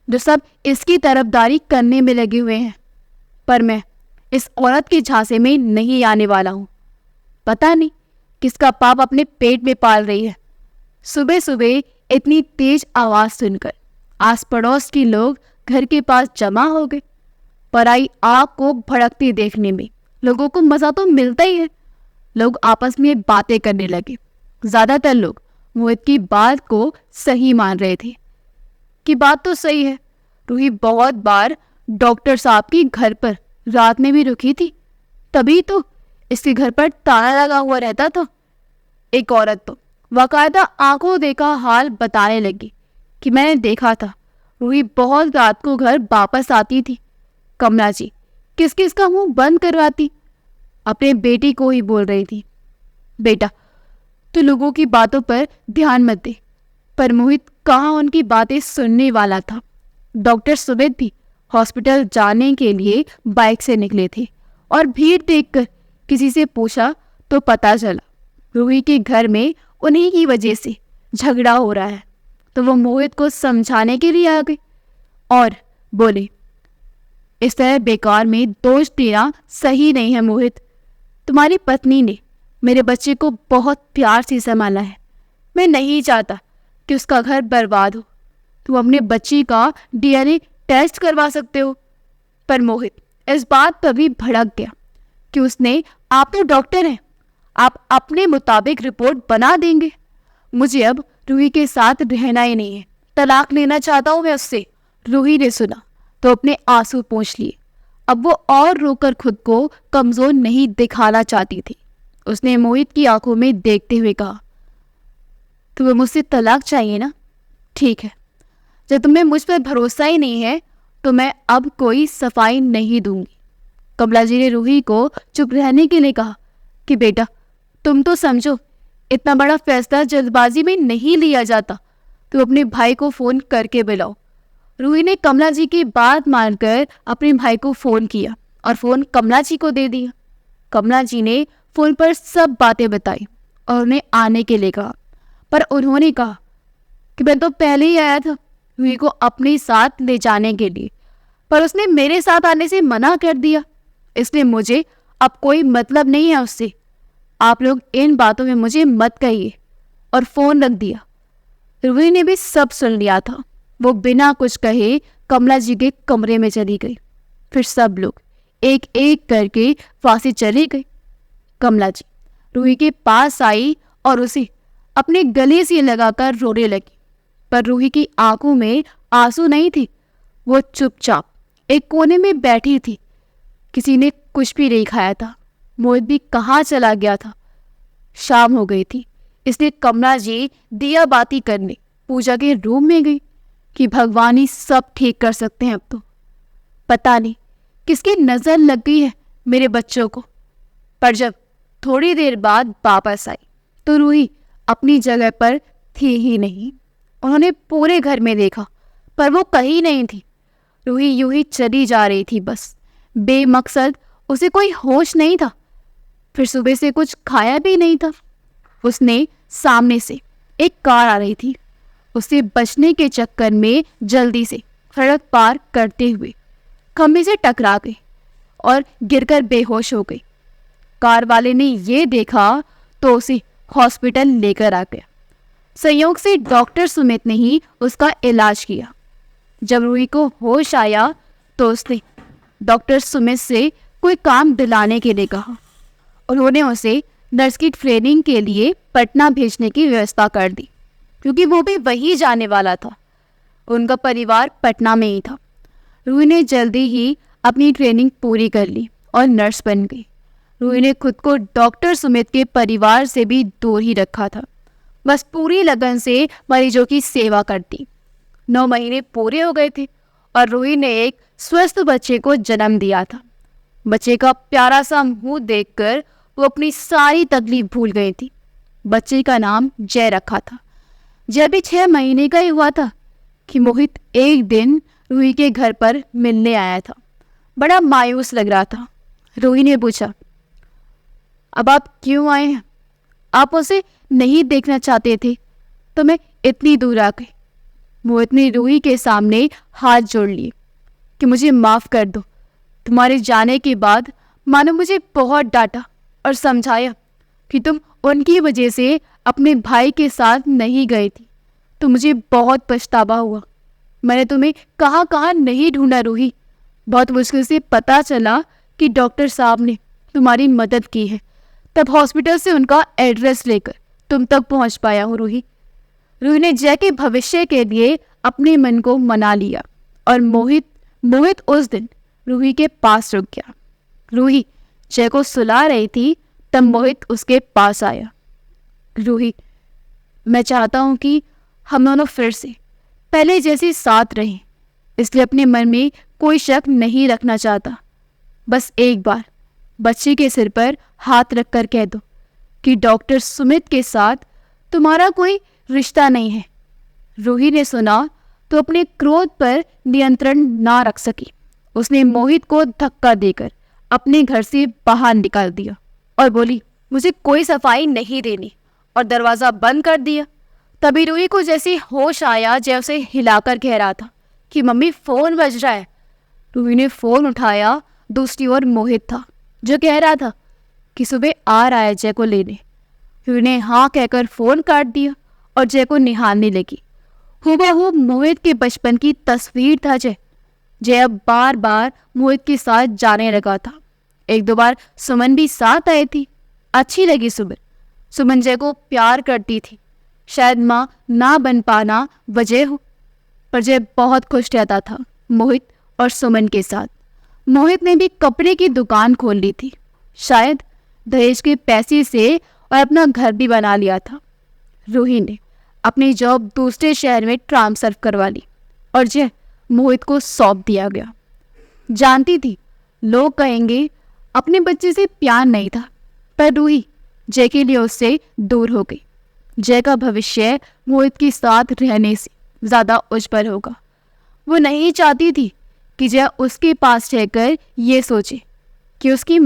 जो सब इसकी तरफदारी करने में लगे हुए हैं। पर मैं इस औरत के झांसे में नहीं आने वाला हूँ। पता नहीं किसका पाप अपने पेट में पाल रही है। सुबह सुबह इतनी तेज आवाज सुनकर आस पड़ोस के लोग घर के पास जमा हो गए। पराई आग को भड़कती देखने में लोगों को मजा तो मिलता ही है। लोग आपस में बातें करने लगे। ज्यादातर लोग मोहित की बात को सही मान रहे थे कि बात तो सही है। रूही बहुत बार डॉक्टर साहब के घर पर रात में भी रुकी थी, तभी तो इसके घर पर ताला लगा हुआ रहता था। एक औरत तो बाकायदा आंखों देखा हाल बताने लगी कि मैंने देखा था रूही बहुत रात को घर वापस आती थी। कमला जी किस किस का मुंह बंद करवाती, अपने बेटी को ही बोल रही थी, बेटा तू लोगों की बातों पर ध्यान मत दे। पर मोहित कहाँ उनकी बातें सुनने वाला था। डॉक्टर सुमित भी हॉस्पिटल जाने के लिए बाइक से निकले थे और भीड़ देखकर किसी से पूछा तो पता चला रूही के घर में उन्हीं की वजह से झगड़ा हो रहा है। तो वो मोहित को समझाने के लिए आ गए और बोले, इस तरह बेकार में दोष देना सही नहीं है मोहित। तुम्हारी पत्नी ने मेरे बच्चे को बहुत प्यार से संभाला है। मैं नहीं चाहता कि उसका घर बर्बाद हो। तुम अपने बच्ची का डीएनए टेस्ट करवा सकते हो। पर मोहित इस बात पर भी भड़क गया कि उसने, आप तो डॉक्टर हैं, आप अपने मुताबिक रिपोर्ट बना देंगे। मुझे अब रूही के साथ रहना ही नहीं है, तलाक लेना चाहता हूँ मैं उससे। रूही ने सुना तो अपने आंसू पोंछ लिए। अब वो और रोकर खुद को कमजोर नहीं दिखाना चाहती थी। उसने मोहित की आंखों में देखते हुए कहा, तुम्हें मुझसे तलाक चाहिए ना? ठीक है, जब तुम्हें मुझ पर भरोसा ही नहीं है तो मैं अब कोई सफाई नहीं दूंगी। कमला जी ने रूही को चुप रहने के लिए कहा कि बेटा तुम तो समझो, इतना बड़ा फैसला जल्दबाजी में नहीं लिया जाता। तुम अपने भाई को फोन करके बुलाओ। रूही ने कमला जी की बात मानकर अपने भाई को फोन किया और फोन कमला जी को दे दिया। कमला जी ने फोन पर सब बातें बताई और उन्हें आने के लिए कहा, पर उन्होंने कहा कि मैं तो पहले ही आया था रूही को अपने साथ ले जाने के लिए, पर उसने मेरे साथ आने से मना कर दिया, इसलिए मुझे अब कोई मतलब नहीं है उससे। आप लोग इन बातों में मुझे मत कहिए। और फोन रख दिया। रूही ने भी सब सुन लिया था। वो बिना कुछ कहे कमला जी के कमरे में चली गई। फिर सब लोग एक एक करके फांसी चली गई। कमला जी रूही के पास आई और उसे अपने गले से लगाकर रोने लगी, पर रूही की आंखों में आंसू नहीं थी। वो चुपचाप एक कोने में बैठी थी। किसी ने कुछ भी नहीं खाया था। मोहित भी कहाँ चला गया था। शाम हो गई थी। इसलिए कमला जी दिया बाती करने पूजा के रूम में गई कि भगवान ही सब ठीक कर सकते हैं अब तो। पता नहीं किसकी नजर लग गई है मेरे बच्चों को। पर जब थोड़ी देर बाद वापस आई तो रूही अपनी जगह पर थी ही नहीं। उन्होंने पूरे घर में देखा पर वो कहीं नहीं थी। रूही यूं ही चली जा रही थी बस बेमकसद, उसे कोई होश नहीं था। फिर सुबह से कुछ खाया भी नहीं था। उसने सामने से एक कार आ रही थी, उससे बचने के चक्कर में जल्दी से सड़क पार करते हुए खंभे से टकरा गई और गिरकर बेहोश हो गई। कार वाले ने ये देखा तो उसे हॉस्पिटल लेकर आ गया। संयोग से डॉक्टर सुमित ने ही उसका इलाज किया। जब रूही को होश आया तो उसने डॉक्टर सुमित से कोई काम दिलाने के लिए कहा। उन्होंने उसे नर्स की ट्रेनिंग के लिए पटना भेजने की व्यवस्था कर दी, क्योंकि वो भी वही जाने वाला था। उनका परिवार पटना में ही था। रूही ने जल्दी ही अपनी ट्रेनिंग पूरी कर ली और नर्स बन गई। रूही ने खुद को डॉक्टर सुमित के परिवार से भी दूर ही रखा था, बस पूरी लगन से मरीजों की सेवा करती। 9 महीने पूरे हो गए थे और रूही ने एक स्वस्थ बच्चे को जन्म दिया था। बच्चे का प्यारा सा मुंह देखकर वो अपनी सारी तकलीफ भूल गई थी। बच्चे का नाम जय रखा था। जय भी 6 महीने का ही हुआ था कि मोहित एक दिन रूही के घर पर मिलने आया था। बड़ा मायूस लग रहा था। रूही ने पूछा, अब आप क्यों आए हैं? आप उसे नहीं देखना चाहते थे तो मैं इतनी दूर आ गई। मोहित ने रूही के सामने हाथ जोड़ लिए कि मुझे माफ़ कर दो। तुम्हारे जाने के बाद माँ ने मुझे बहुत डांटा और समझाया कि तुम उनकी वजह से अपने भाई के साथ नहीं गई थी, तो मुझे बहुत पछतावा हुआ। मैंने तुम्हें कहाँ कहाँ नहीं ढूंढा रूही। बहुत मुश्किल से पता चला कि डॉक्टर साहब ने तुम्हारी मदद की है। तब हॉस्पिटल से उनका एड्रेस लेकर तुम तक पहुँच पाया हूँ रूही। रूही ने जय के भविष्य के लिए अपने मन को मना लिया और मोहित उस दिन रूही के पास रुक गया। रूही जय को सुला रही थी तब मोहित उसके पास आया। रूही, मैं चाहता हूँ कि हम दोनों फिर से पहले जैसे साथ रहें, इसलिए अपने मन में कोई शक नहीं रखना चाहता। बस एक बार बच्चे के सिर पर हाथ रखकर कह दो कि डॉक्टर सुमित के साथ तुम्हारा कोई रिश्ता नहीं है। रूही ने सुना तो अपने क्रोध पर नियंत्रण ना रख सकी। उसने मोहित को धक्का देकर अपने घर से बाहर निकाल दिया और बोली, मुझे कोई सफाई नहीं देनी, और दरवाज़ा बंद कर दिया। तभी रूही को जैसे होश आया, जैसे हिलाकर कह रहा था कि मम्मी फ़ोन बज रहा है। रूही ने फ़ोन उठाया। दूसरी ओर मोहित था जो कह रहा था कि सुबह आ रहा है जय को लेने। रूही ने हाँ कहकर फ़ोन काट दिया और जय को निहारने लगी। हूबहू मोहित के बचपन की तस्वीर था जय। जय अब बार बार मोहित के साथ जाने लगा था। 1-2 बार सुमन भी साथ आई थी। अच्छी लगी सुमन। सुमन जय को प्यार करती थी। शायद माँ ना बन पाना वजह हो, पर जय बहुत खुश रहता था मोहित और सुमन के साथ। मोहित ने भी कपड़े की दुकान खोल ली थी, शायद दहेज के पैसे से, और अपना घर भी बना लिया था। रूही ने अपनी जॉब दूसरे शहर में ट्रांसफर करवा ली और जय मोहित को सौंप दिया गया। जानती थी लोग कहेंगे अपने बच्चे से प्यार नहीं था, पर रूही जय के लिए उससे दूर हो गई। जय का भविष्य मोहित के साथ रहने से ज़्यादा उज्जवल होगा। वो नहीं चाहती थी कि जय उसके पास रहकर ये सोचे कि उसकी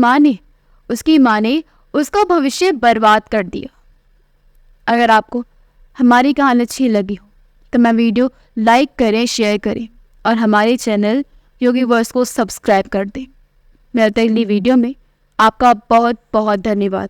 माँ ने उसका भविष्य बर्बाद कर दिया। अगर आपको हमारी कहानी अच्छी लगी हो तो मैं वीडियो लाइक करें, शेयर करें और हमारे चैनल योगी वर्स को सब्सक्राइब कर दें। मेरे अगली वीडियो में आपका बहुत बहुत धन्यवाद।